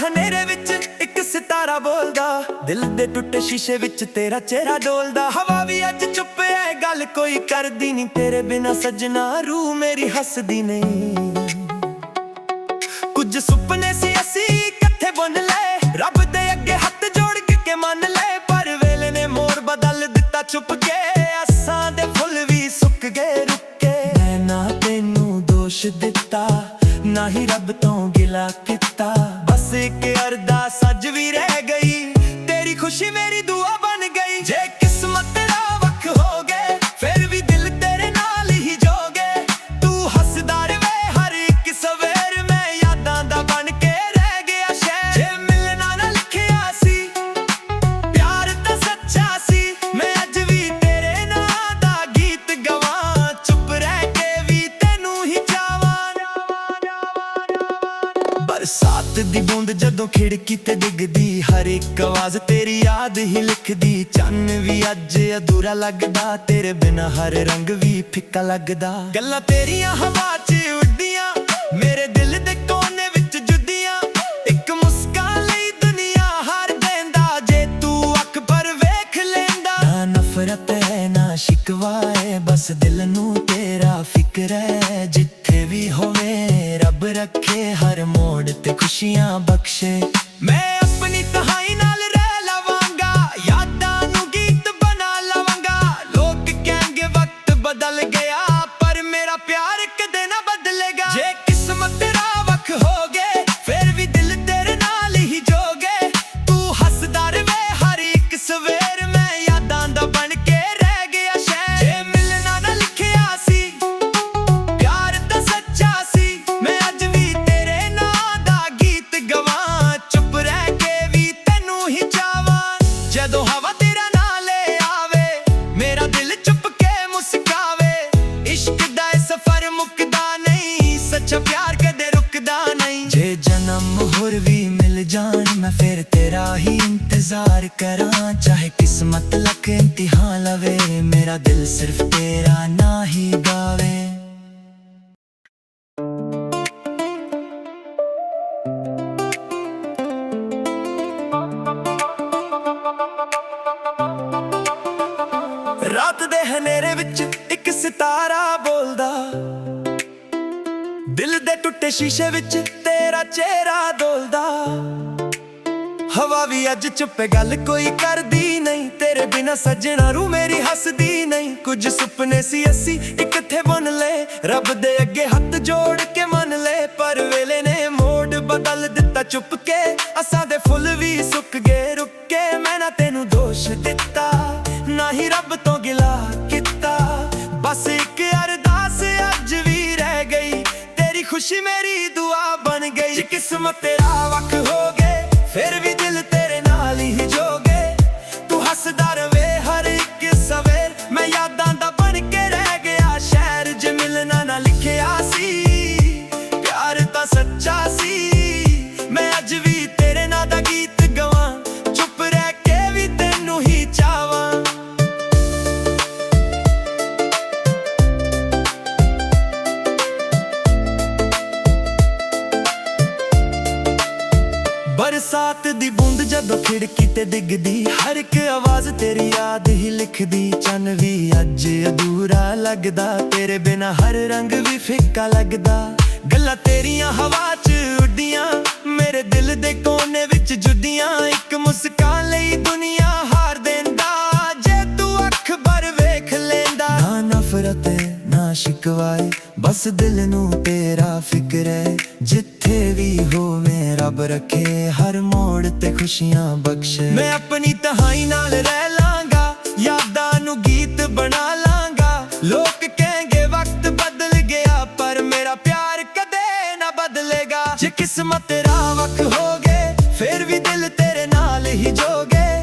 ਹਨੇਰੇ ਵਿੱਚ ਇੱਕ ਸਿਤਾਰਾ ਬੋਲਦਾ, ਦਿਲ ਦੇ ਟੁੱਟੇ ਸ਼ੀਸ਼ੇ ਵਿੱਚ ਤੇਰਾ ਚਿਹਰਾ ਡੋਲਦਾ। ਹਵਾ ਵੀ ਅੱਜ ਚੁੱਪ ਐ, ਗੱਲ ਕੋਈ ਕਰਦੀ ਨਹੀਂ, ਤੇਰੇ ਬਿਨਾ ਸੱਜਣਾ ਰੂਹ ਮੇਰੀ ਹੱਸਦੀ ਨਹੀਂ। ਕੁਝ ਸੁਪਨੇ ਸੀ ਅਸੀਂ ਇਕੱਠੇ ਬੁਣ ਲਏ, ਰੱਬ ਦੇ ਅੱਗੇ ਹੱਥ ਜੋੜ ਕੇ ਮੰਨ ਲਏ, ਪਰ ਵੇਲੇ ਨੇ ਮੋੜ ਬਦਲ ਦਿੱਤਾ ਛੁਪ ਕੇ। ਆਸਾਂ ਦੇ ਫੁੱਲ ਵੀ ਸੁੱਕ ਗਏ ਰੁੱਕ ਕੇ, ਮੈਂ ਨਾ ਤੈਨੂੰ ਦੋਸ਼ ਦਿੱਤਾ, ਨਾ ਹੀ ਰੱਬ ਤੋਂ ਗਿਲਾ ਕੀਤਾ। ਬਸ ਇੱਕ ਅਰਦਾਸ ਅੱਜ ਵੀ ਰਹਿ ਗਈ, ਤੇਰੀ ਖੁਸ਼ੀ ਮੇਰੀ ਦੁਆ ਬਣ ਗਈ। ਜੇ ਕਿਸਮਤ ਦਾ ਵੱਖ ਹੋ ਗਏ, ਫਿਰ ਵੀ ਦਿਲ ਤੇਰੇ ਨਾਲ ਹੀ ਜੋਗੇ। ਤੂੰ ਹੱਸਦਾ ਰਵੇ ਹਰ ਇੱਕ ਸਵੇਰ, ਮੈਂ ਯਾਦਾਂ ਦਾ ਬਣ ਕੇ ਰਹਿ ਗਿਆ ਸ਼ਹਿਰ। ਜੇ ਮਿਲਣਾ ਨਾ ਲਿਖਿਆ ਸੀ, ਪਿਆਰ ਤਾਂ ਸੱਚਾ ਸੀ, ਮੈਂ ਅੱਜ ਵੀ ਤੇਰੇ ਨਾਂ ਦਾ ਗੀਤ ਗਵਾਂ। ਚੁੱਪ ਰਹਿ ਕੇ ਵੀ ਤੈਨੂੰ ਹੀ ਚਾਵਾਂ। ਬਰਸਾਤ ਦੀ ਬੂੰਦ ਜਦੋਂ ਖਿੜਕੀ ਤੇ ਡਿੱਗਦੀ, ਹਰ ਇੱਕ ਆਵਾਜ਼ ਤੇਰੀ ਯਾਦ ਹੀ ਲਿਖਦੀ। ਚੰਨ ਵੀ ਅੱਜ ਅਧੂਰਾ ਲੱਗਦਾ, ਤੇਰੇ ਬਿਨਾ ਹਰ ਰੰਗ ਵੀ ਫਿੱਕਾ ਲੱਗਦਾ। ਗੱਲਾਂ ਤੇਰੀਆਂ ਹਵਾ 'ਚ ਉੱਡੀਆਂ, ਮੇਰੇ ਦਿਲ ਦੇ ਕੋਨੇ ਵਿੱਚ ਜੁੱਦੀਆਂ। ਇੱਕ ਮੁਸਕਾਨ ਲਈ ਦੁਨੀਆ ਹਾਰ ਦੇਂਦਾ, ਜੇ ਤੂੰ ਅੱਖ ਪਰ ਵੇਖ ਲੈਂਦਾ। ਨਾ ਨਫ਼ਰਤ ਹੈ ਨਾ ਸ਼ਿਕਵਾ ਹੈ, ਬਸ ਦਿਲ ਨੂੰ ਤੇਰਾ ਫਿਕਰ ਹੈ। ਜਿੱਥੇ ਵੀ ਹੋਵੇ ਰੱਬ ਰੱਖੇ, ਹਰ ਮੋੜ ਤੇ ਖੁਸ਼ੀਆਂ ਬਖਸ਼ੇ। ਮੈਂ ਆਪਣੀ ਤਹਾਈ ਨਾਲ ਰਹਿ ਲਵਾਂਗਾ, ਯਾਦਾਂ ਨੂੰ ਗੀਤ ਬਣਾ ਲਵਾਂਗਾ। ਲੋਕ ਕਹਿਣਗੇ ਵਕਤ ਬਦਲ ਗਿਆ, ਪਰ ਮੇਰਾ ਪਿਆਰ ਕਦੇ ਨਾ ਬਦਲੇਗਾ। ਜੇ ਕਿਸਮਤ ਤੇਰਾ ਵੱਖ ਹੋ ਗਏ, ਫਿਰ ਵੀ ਦਿਲ ਤੇਰੇ ਨਾਲ ਹੀ ਜੋਗੇ। ਤੂੰ ਹੱਸਦਾ ਰਵੇ ਹਰ ਇੱਕ ਸਵੇਰ, ਮੈਂ ਯਾਦਾਂ ਦਾ ਬਣ ਕੇ ਰਹਿ ਗਿਆ ਸ਼ਹਿਰ। ਜੇ ਮਿਲਣਾ ਨਾ ਲਿਖਿਆ ਸੀ, ਪਿਆਰ ਤਾਂ ਸੱਚਾ ਸੀ, ਮੈਂ ਅੱਜ ਵੀ ਤੇਰੇ ਨਾਂ ਦਾ ਗੀਤ ਗਵਾਂ। ਚੁੱਪ ਰਹਿ ਕੇ ਵੀ ਤੈਨੂੰ ਹੀ ਚਾਵਾਂ। ਜਦੋਂ ਹਵਾ ਤੇਰਾ ਨਾਲ ਆਵੇ, ਮੇਰਾ ਦਿਲ ਚੁੱਪ ਕੇ ਮੁਸਕਾਵੇ। ਇਸ਼ਕ ਦਾ ਇਹ ਸਫ਼ਰ ਮੁੱਕਦਾ ਨਹੀਂ, ਸੱਚਾ ਪਿਆਰ ਕਦੇ ਰੁਕਦਾ ਨਹੀਂ। ਜੇ ਜਨਮ ਹੋਰ ਵੀ ਮਿਲ ਜਾਣ, ਮੈਂ ਫਿਰ ਤੇਰਾ ਹੀ ਇੰਤਜ਼ਾਰ ਕਰਾਂ। ਚਾਹੇ ਕਿਸਮਤ ਲੱਖ ਇਮਤਿਹਾਨ ਲਵੇ, ਮੇਰਾ ਦਿਲ ਸਿਰਫ ਤੇਰਾ ਨਾਂ ਹੀ ਗਾਵੇ। ਰਾਤ ਦੇ ਹਨੇਰੇ ਵਿੱਚ ਇੱਕ ਸਿਤਾਰਾ ਬੋਲਦਾ, ਦਿਲ ਦੇ ਟੁੱਟੇ ਸ਼ੀਸ਼ੇ ਵਿੱਚ ਤੇਰਾ ਚਿਹਰਾ ਡੋਲਦਾ। ਹਵਾ ਵੀ ਅੱਜ ਚੁੱਪ ਹੈ, ਗੱਲ ਕੋਈ ਕਰਦੀ ਨਹੀਂ, ਤੇਰੇ ਬਿਨਾ ਸੱਜਣਾ ਰੂਹ ਮੇਰੀ ਹੱਸਦੀ ਨਹੀਂ। ਕੁਝ ਸੁਪਨੇ ਸੀ ਅਸੀਂ ਇਕੱਠੇ ਬੁਣ ਲਏ, ਰੱਬ ਦੇ ਅੱਗੇ ਹੱਥ ਜੋੜ ਕੇ ਮੰਨ ਲਏ, ਪਰ ਵੇਲੇ ਨੇ ਮੋੜ ਬਦਲ ਦਿੱਤਾ ਛੁਪ ਕੇ। ਆਸਾਂ ਦੇ ਫੁੱਲ ਵੀ ਸੁੱਕ ਗਏ ਰੁੱਕ ਕੇ, ਮੈਂ ਨਾ ਤੈਨੂੰ ਦੋਸ਼ ਦਿੱਤਾ, ਨਾ ਹੀ ਰੱਬ ਤੋਂ ਗਿਲਾ ਕੀਤਾ। ਬਸ ਇੱਕ ਅਰਦਾਸ ਅੱਜ ਵੀ ਰਹਿ ਗਈ, ਤੇਰੀ ਖੁਸ਼ੀ ਮੇਰੀ ਦੁਆ ਬਣ ਗਈ। ਜੇ ਕਿਸਮਤ ਤੇਰਾ ਵੱਖ ਹੋ ਗਏ, ਫਿਰ ਵੀ ਦਿਲ ਤੇਰੇ ਨਾਲ ਹੀ ਜੋਗੇ। ਤੂੰ ਹੱਸਦਾ ਰਵੇ ਹਰ ਇੱਕ ਸਵੇਰ, ਮੈਂ ਯਾਦਾਂ ਦਾ ਬਣ ਕੇ ਰਹਿ ਗਿਆ ਸ਼ਹਿਰ। ਜੇ ਮਿਲਣਾ ਨਾ ਲਿਖਿਆ ਸੀ, ਪਿਆਰ ਤਾਂ ਸੱਚਾ ਸੀ, ਮੈਂ ਅੱਜ ਵੀ ਤੇਰੇ ਨਾਂ ਦਾ ਗੀਤ ਗਵਾਂ। ਚੁੱਪ ਰਹਿ ਕੇ ਵੀ ਤੈਨੂੰ ਹੀ ਚਾਵਾਂ। ਬਰਸਾਤ ਦੀ ਬੂੰਦ ਜਦੋਂ ਖਿੜਕੀ ਤੇ ਡਿੱਗਦੀ, ਹਰ ਇੱਕ ਆਵਾਜ਼ ਤੇਰੀ ਯਾਦ ਹੀ ਲਿਖਦੀ। ਚੰਨ ਵੀ ਅੱਜ ਅਧੂਰਾ ਲੱਗਦਾ, ਤੇਰੇ ਬਿਨਾ ਹਰ ਰੰਗ ਵੀ ਫਿੱਕਾ ਲੱਗਦਾ। ਗੱਲਾਂ ਤੇਰੀਆਂ ਹਵਾ 'ਚ ਉੱਡੀਆਂ, ਮੇਰੇ ਦਿਲ ਦੇ ਕੋਨੇ ਵਿੱਚ ਜੁੱਦੀਆਂ। ਇੱਕ ਮੁਸਕਾਨ ਲਈ ਦੁਨੀਆ ਹਾਰ ਦੇਂਦਾ, ਜੇ ਤੂੰ ਅੱਖ ਭਰ ਵੇਖ ਲੈਂਦਾ। ਨਾ ਨਫ਼ਰਤ ਨਾ ਸ਼ਿਕਵਾ, ਬਸ ਦਿਲ ਨੂੰ ਤੇਰਾ ਫਿਕਰ ਹੈ। ਜਿੱਥੇ ਵੀ ਹੋਵੇ ਰੱਬ ਰੱਖੇ, ਹਰ ਮੋੜ ਤੇ ਖੁਸ਼ੀਆਂ ਬਖਸ਼ੇ। ਮੈਂ ਆਪਣੀ ਤਹਾਈ ਨਾਲ ਰਹਿ ਲਾਂਗਾ, ਯਾਦਾਂ ਨੂੰ ਗੀਤ ਬਣਾ ਲਾਂਗਾ। ਲੋਕ ਕਹਿਣਗੇ ਵਕਤ ਬਦਲ ਗਿਆ, ਪਰ ਮੇਰਾ ਪਿਆਰ ਕਦੇ ਨਾ ਬਦਲੇਗਾ। ਜੇ ਕਿਸਮਤ ਤੇਰਾ ਵੱਖ ਹੋ ਗਏ, ਫਿਰ ਵੀ ਦਿਲ ਤੇਰੇ ਨਾਲ ਹੀ ਜੋਗੇ।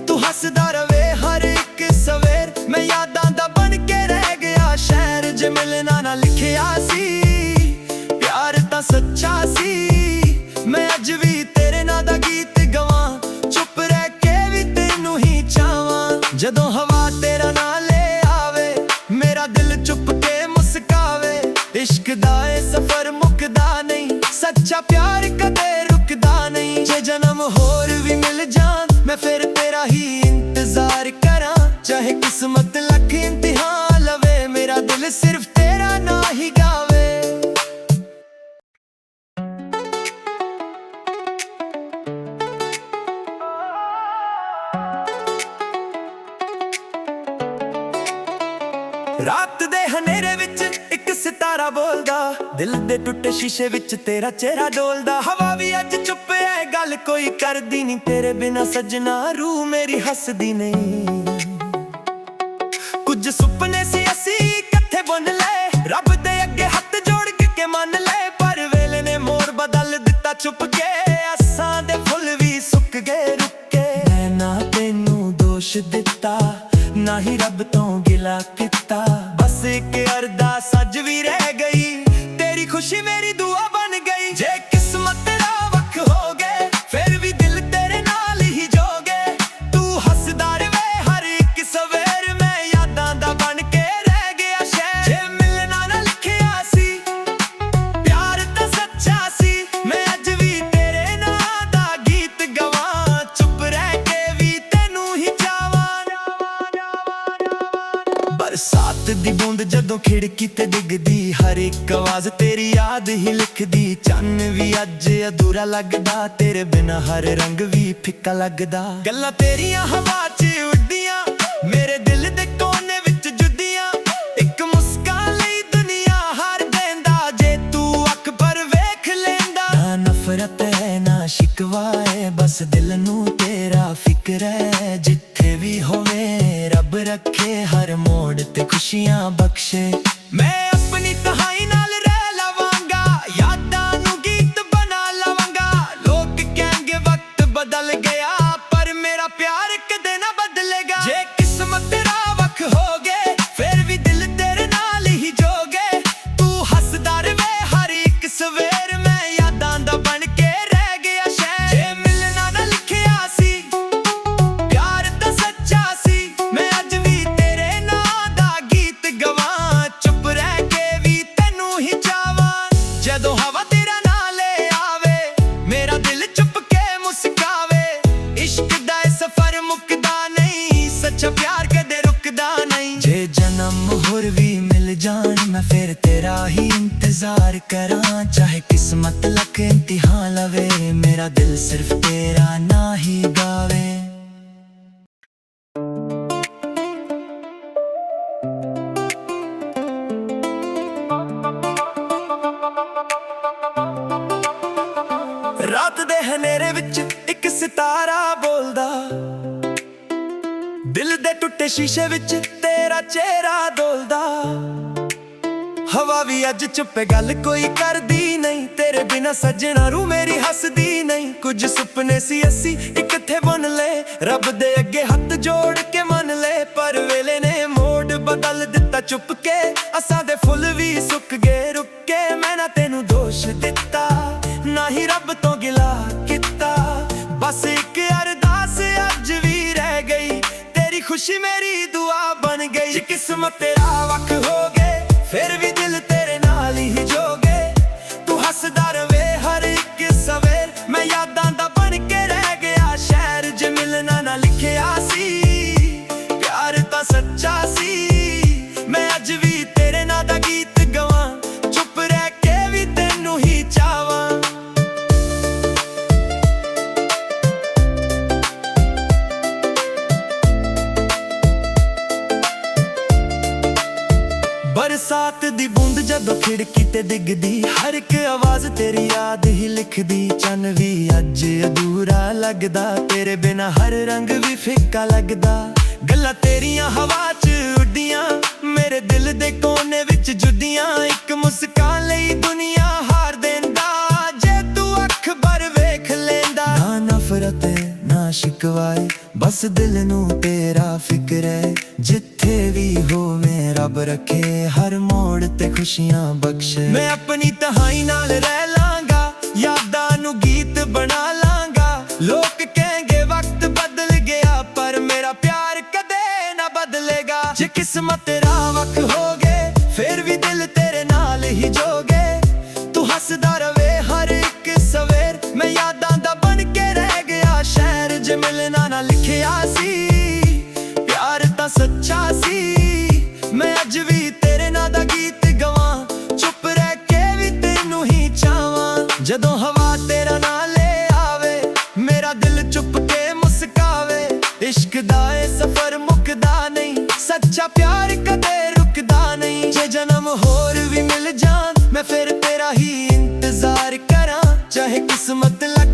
ਤੂੰ ਹੱਸਦਾ ਰਵੇ ਹਰ ਇੱਕ ਸਵੇਰ, ਮੈਂ ਯਾਦਾਂ ਦਾ ਬਣ ਕੇ ਰਹਿ ਗਿਆ ਸ਼ਹਿਰ। ਜੇ ਮਿਲਣਾ ਨਾ ਲਿਖਿਆ ਸੀ, ਪਿਆਰ ਤਾਂ ਸੱਚਾ ਸੀ, ਮੈਂ ਅੱਜ ਵੀ ਤੇਰੇ ਨਾਂ ਦਾ ਗੀਤ ਗਵਾਂ। ਚੁੱਪ ਰਹਿ ਕੇ ਵੀ ਤੈਨੂੰ ਹੀ ਚਾਵਾਂ। ਜਦੋਂ ਹਵਾ ਤੇਰਾ ਨਾਲ ਆਵੇ, ਮੇਰਾ ਦਿਲ ਚੁੱਪ ਕੇ ਮੁਸਕਾਵੇ। ਇਸ਼ਕ ਦਾ ਇਹ ਸਫ਼ਰ ਮੁੱਕਦਾ ਨਹੀਂ, ਸੱਚਾ ਪਿਆਰ ਕਦੇ ਰੁਕਦਾ ਨਹੀਂ। ਚਾਹੇ ਕਿਸਮਤ ਲੱਖ ਇਮਤਿਹਾਨ ਲਵੇ, ਮੇਰਾ ਦਿਲ ਸਿਰਫ ਤੇਰਾ ਨਾਂ ਹੀ ਗਾਵੇ। ਰਾਤ ਦੇ ਹਨੇਰੇ ਵਿੱਚ ਇੱਕ ਸਿਤਾਰਾ ਬੋਲਦਾ, ਦਿਲ ਦੇ ਟੁੱਟੇ ਸ਼ੀਸ਼ੇ ਵਿੱਚ ਤੇਰਾ ਚਿਹਰਾ ਡੋਲਦਾ। ਹਵਾ ਵੀ ਅੱਜ ਚੁੱਪ ਐ, ਗੱਲ ਕੋਈ ਕਰਦੀ ਨਹੀਂ, ਤੇਰੇ ਬਿਨਾ ਸੱਜਣਾ ਰੂਹ ਮੇਰੀ ਹੱਸਦੀ ਨਹੀਂ। ਕੁਝ ਸੁਪਨੇ ਸੀ ਅਸੀਂ ਇਕੱਠੇ ਬੁਣ ਲਏ, ਰੱਬ ਦੇ ਅੱਗੇ ਹੱਥ ਜੋੜ ਕੇ ਮੰਨ ਲਏ, ਪਰ ਵੇਲੇ ਨੇ ਮੋੜ ਬਦਲ ਦਿੱਤਾ ਛੁਪ ਕੇ। ਆਸਾਂ ਦੇ ਫੁੱਲ ਵੀ ਸੁੱਕ ਗਏ ਰੁੱਕ ਕੇ, ਮੈਂ ਨਾ ਤੈਨੂੰ ਦੋਸ਼ ਦਿੱਤਾ, ਨਾ ਹੀ ਰੱਬ ਤੋਂ ਗਿਲਾ ਕੀਤਾ, ਬਸ ਇੱਕ ਅਰਦਾਸ ਅੱਜ ਵੀ ਰਹਿ ਗਈ, ਤੇਰੀ ਖੁਸ਼ੀ ਮੇਰੀ ਦੁਆ ਬਣ ਗਈ। ਜੇ ਕਿਸਮਤ ਤੇਰਾ ਵੱਖ ਹੋ ਗਏ, ਫਿਰ ਵੀ ਦਿਲ ਤੇਰੇ ਨਾਲ ਹੀ ਜੋਗੇ, ਤੂੰ ਹੱਸਦਾ ਰਵੇ ਹਰ ਇੱਕ ਸਵੇਰ, ਮੈਂ ਯਾਦਾਂ ਦਾ ਬਣ ਕੇ ਰਹਿ ਗਿਆ ਸ਼ਹਿਰ। ਜੇ ਮਿਲਣਾ ਨਾ ਲਿਖਿਆ ਸੀ, ਪਿਆਰ ਤਾਂ ਸੱਚਾ ਸੀ, ਮੈਂ ਅੱਜ ਵੀ ਤੇਰੇ ਨਾਂ ਦਾ ਗੀਤ ਗਵਾਂ, ਚੁੱਪ ਰਹਿ ਕੇ ਵੀ ਤੈਨੂੰ ਹੀ ਚਾਵਾਂ। ਬਰਸਾਤ ਦੀ ਬੂੰਦ ਜਦੋਂ ਖਿੜਕੀ ਤੇ ਡਿੱਗਦੀ, ਹਰ ਇੱਕ ਆਵਾਜ਼ ਤੇਰੀ ਯਾਦ ਹੀ ਲਿਖਦੀ। ਚੰਨ ਵੀ ਅੱਜ ਅਧੂਰਾ ਲੱਗਦਾ, ਤੇਰੇ ਬਿਨਾ ਹਰ ਰੰਗ ਵੀ ਫਿੱਕਾ ਲੱਗਦਾ। ਗੱਲਾਂ ਤੇਰੀਆਂ ਹਵਾ 'ਚ ਉੱਡੀਆਂ, ਮੇਰੇ ਦਿਲ ਦੇ ਕੋਨੇ ਵਿੱਚ ਜੁੱਦੀਆਂ, ਇੱਕ ਮੁਸਕਾਨ ਲਈ ਦੁਨੀਆ ਹਾਰ ਦੇਂਦਾ, ਜੇ ਤੂੰ ਅੱਖ ਪਰ ਵੇਖ ਲੈਂਦਾ। ਨਾ ਨਫ਼ਰਤ ਹੈ ਨਾ ਸ਼ਿਕਵਾ ਹੈ, ਬਸ ਦਿਲ ਨੂੰ ਤੇਰਾ ਫਿਕਰ ਹੈ, ਜਿੱਥੇ ਵੀ ਹੋਵੇ ਰੱਬ ਰੱਖੇ, ਹਰ ਮੋੜ ਤੇ ਖੁਸ਼ੀਆਂ ਬਖਸ਼ੇ। ਮੈਂ ਆਪਣੀ ਤਹਾਈ ਨਾਲ ਰਹਿ ਲਵਾਂਗਾ, ਯਾਦਾਂ ਨੂੰ ਗੀਤ ਬਣਾ ਲਵਾਂਗਾ। ਲੋਕ ਕਹਿਣਗੇ ਵਕਤ ਬਦਲ ਗਿਆ, ਪਰ ਮੇਰਾ ਪਿਆਰ ਕਦੇ ਨਾ ਬਦਲੇਗਾ। ਜੇ ਕਿਸਮਤ ਤੇਰਾ ਵੱਖ ਹੋ ਗਏ, ਫਿਰ ਵੀ ਦਿਲ ਤੇਰੇ ਨਾਲ ਹੀ ਜੋਗੇ, ਤੂੰ ਹੱਸਦਾ ਰਵੇ ਹਰ ਇੱਕ ਸਵੇਰ, ਮੈਂ ਯਾਦਾਂ ਦਾ ਬਣ ਕੇ ਰਹਿ ਗਿਆ ਸ਼ਹਿਰ। ਜੇ ਮਿਲਣਾ ਨਾ ਲਿਖਿਆ ਸੀ, ਪਿਆਰ ਤਾਂ ਸੱਚਾ ਸੀ, ਮੈਂ ਅੱਜ ਵੀ ਤੇਰੇ ਨਾਂ ਦਾ ਗੀਤ ਗਵਾਂ, ਚੁੱਪ ਰਹਿ ਕੇ ਵੀ ਤੈਨੂੰ ਹੀ ਚਾਵਾਂ। ਜਦੋਂ ਹਵਾ ਤੇਰਾ ਨਾਂ ਲੈ ਆਵੇ, ਮੇਰਾ ਦਿਲ ਚੁੱਪ ਕੇ ਮੁਸਕਾਵੇ, ਇਸ਼ਕ ਦਾ ਇਹ ਸਫ਼ਰ ਮੁੱਕਦਾ ਨਹੀਂ, ਸੱਚਾ ਪਿਆਰ ਕਦੇ ਰੁਕਦਾ ਨਹੀਂ। ਜੇ ਜਨਮ ਹੋਰ ਵੀ ਮਿਲ ਜਾਣ, ਮੈਂ ਫਿਰ ਤੇਰਾ ਹੀ ਇੰਤਜ਼ਾਰ ਕਰਾਂ, ਚਾਹੇ ਕਿਸਮਤ ਲੱਖ ਇਮਤਿਹਾਨ ਲਵੇ, ਮੇਰਾ ਦਿਲ ਸਿਰਫ ਤੇਰਾ ਨਾਂ ਹੀ ਗਾਵੇ। ਰਾਤ ਦੇ ਹਨੇਰੇ ਵਿੱਚ ਇੱਕ ਸਿਤਾਰਾ ਬੋਲਦਾ, ਦਿਲ ਦੇ ਟੁੱਟੇ ਸ਼ੀਸ਼ੇ ਵਿੱਚ ਤੇਰਾ ਚਿਹਰਾ ਡੋਲਦਾ। ਹਵਾ ਵੀ ਅੱਜ ਚੁੱਪ ਹੈ, ਗੱਲ ਕੋਈ ਕਰਦੀ ਨਹੀਂ, ਤੇਰੇ ਬਿਨਾ ਸੱਜਣਾ ਰੂਹ ਮੇਰੀ ਹੱਸਦੀ ਨਹੀਂ। ਕੁਝ ਸੁਪਨੇ ਸੀ ਅਸੀਂ ਇਕੱਠੇ ਬੁਣ ਲਏ, ਰੱਬ ਦੇ ਅੱਗੇ ਹੱਥ ਜੋੜ ਕੇ ਮੰਨ ਲਏ, ਪਰ ਵੇਲੇ ਨੇ ਮੋੜ ਬਦਲ ਦਿੱਤਾ ਛੁਪ ਕੇ। ਅਸਾਂ ਦੇ ਫੁੱਲ ਵੀ ਸੁੱਕ ਗਏ ਰੁੱਕ ਕੇ, ਮੈਂ ਨਾ ਤੈਨੂੰ ਦੋਸ਼ ਦਿੱਤਾ, ਨਾ ਹੀ ਰੱਬ ਤੋਂ ਗਿਲਾ ਕੀਤਾ, ਬਸ ਇੱਕ ਅਰਦਾਸ ਅੱਜ ਵੀ ਰਹਿ ਗਈ, ਤੇਰੀ ਖੁਸ਼ੀ ਮੇਰੀ ਦੁਆ ਬਣ ਗਈ। ਜੇ ਕਿਸਮਤ ਤੇਰਾ ਵੱਖ ਹੋ ਗਏ, ਫਿਰ ਵੀ ਦਿਲ ਤੇਰੇ ਨਾਲ ਹੀ ਜੋਗੇ, ਤੂੰ ਹੱਸਦਾ ਰਵੇ ਹਰ ਇੱਕ ਸਵੇਰ, ਮੈਂ ਯਾਦਾਂ ਦਾ ਬਣ ਕੇ ਰਹਿ ਗਿਆ ਸ਼ਹਿਰ। ਜੇ ਮਿਲਣਾ ਨਾ ਲਿਖਿਆ ਸੀ, ਪਿਆਰ ਤਾਂ ਸੱਚਾ ਸੀ, ਮੈਂ ਅੱਜ ਵੀ ਤੇਰੇ ਨਾਂ ਦਾ ਗੀਤ ਗਵਾਂ, ਚੁੱਪ ਰਹਿ ਕੇ ਵੀ ਤੈਨੂੰ ਹੀ ਚਾਵਾਂ। ਬਰਸਾਤ ਦੀ ਬੂੰਦ ਜਦੋਂ ਖਿੜਕੀ ਤੇ ਡਿੱਗਦੀ, ਹਰ ਇੱਕ ਆਵਾਜ਼ ਤੇਰੀ ਯਾਦ ਹੀ ਲਿਖਦੀ। ਚੰਨ ਵੀ ਅੱਜ ਅਧੂਰਾ ਲੱਗਦਾ, ਤੇਰੇ ਬਿਨਾ ਹਰ ਰੰਗ ਵੀ ਫਿੱਕਾ ਲੱਗਦਾ। ਗੱਲਾਂ ਤੇਰੀਆਂ ਹਵਾ 'ਚ ਉੱਡੀਆਂ, ਮੇਰੇ ਦਿਲ ਦੇ ਕੋਨੇ ਵਿੱਚ ਜੁੱਦੀਆਂ, ਇੱਕ ਮੁਸਕਾਨ ਲਈ ਦੁਨੀਆ ਹਾਰ ਦੇਂਦਾ, ਜੇ ਤੂੰ ਅੱਖ ਭਰ ਵੇਖ ਲੈਂਦਾ। ਨਾ ਨਫ਼ਰਤ ਨਾ ਸ਼ਿਕਵਾਏ, ਬਸ ਦਿਲ ਨੂੰ ਤੇਰਾ ਫਿਕਰ ਹੈ, ਜਿੱਥੇ ਵੀ ਹੋਵੇ ਰੱਬ ਰੱਖੇ, ਹਰ ਮੋੜ ਤੇ ਖੁਸ਼ੀਆਂ ਬਖਸ਼ੇ। ਮੈਂ ਆਪਣੀ ਤਹਾਈ ਨਾਲ ਰਹਿ ਲਾਂਗਾ, ਯਾਦਾਂ ਨੂੰ ਗੀਤ ਬਣਾ ਲਾਂਗਾ। ਲੋਕ ਕਹਿਣਗੇ ਵਕਤ ਬਦਲ ਗਿਆ, ਪਰ ਮੇਰਾ ਪਿਆਰ ਕਦੇ ਨਾ ਬਦਲੇਗਾ। ਜੇ ਕਿਸਮਤ ਤੇਰਾ ਵੱਖ ਹੋ ਗਏ, ਫਿਰ ਵੀ ਦਿਲ ਤੇਰੇ ਨਾਲ ਹੀ ਜੋਗੇ, ਤੂੰ ਹੱਸਦਾ ਰਵੇ ਹਰ ਇੱਕ ਸਵੇਰ, ਮੈਂ ਯਾਦਾਂ ਦਾ ਬਣ ਕੇ ਰਹਿ ਗਿਆ ਸ਼ਹਿਰ। ਜੇ ਮਿਲਣਾ ਨਾ ਲਿਖਿਆ ਸੀ, ਪਿਆਰ ਤਾਂ ਜਦੋਂ ਹਵਾ ਤੇਰਾ ਨਾਂ ਲੈ ਆਵੇ, ਮੇਰਾ ਦਿਲ ਚੁੱਪ ਕੇ ਮੁਸਕਾਵੇ। ਇਸ਼ਕ ਦਾ ਇਹ ਸਫ਼ਰ ਮੁੱਕਦਾ ਨਹੀਂ, ਸੱਚਾ ਪਿਆਰ ਕਦੇ ਰੁਕਦਾ ਨਹੀਂ। ਜੇ ਜਨਮ ਹੋਰ ਵੀ ਮਿਲ ਜਾਣ, ਮੈਂ ਫਿਰ ਤੇਰਾ ਹੀ ਇੰਤਜ਼ਾਰ ਕਰਾਂ, ਚਾਹੇ ਕਿਸਮਤ ਲੱਗ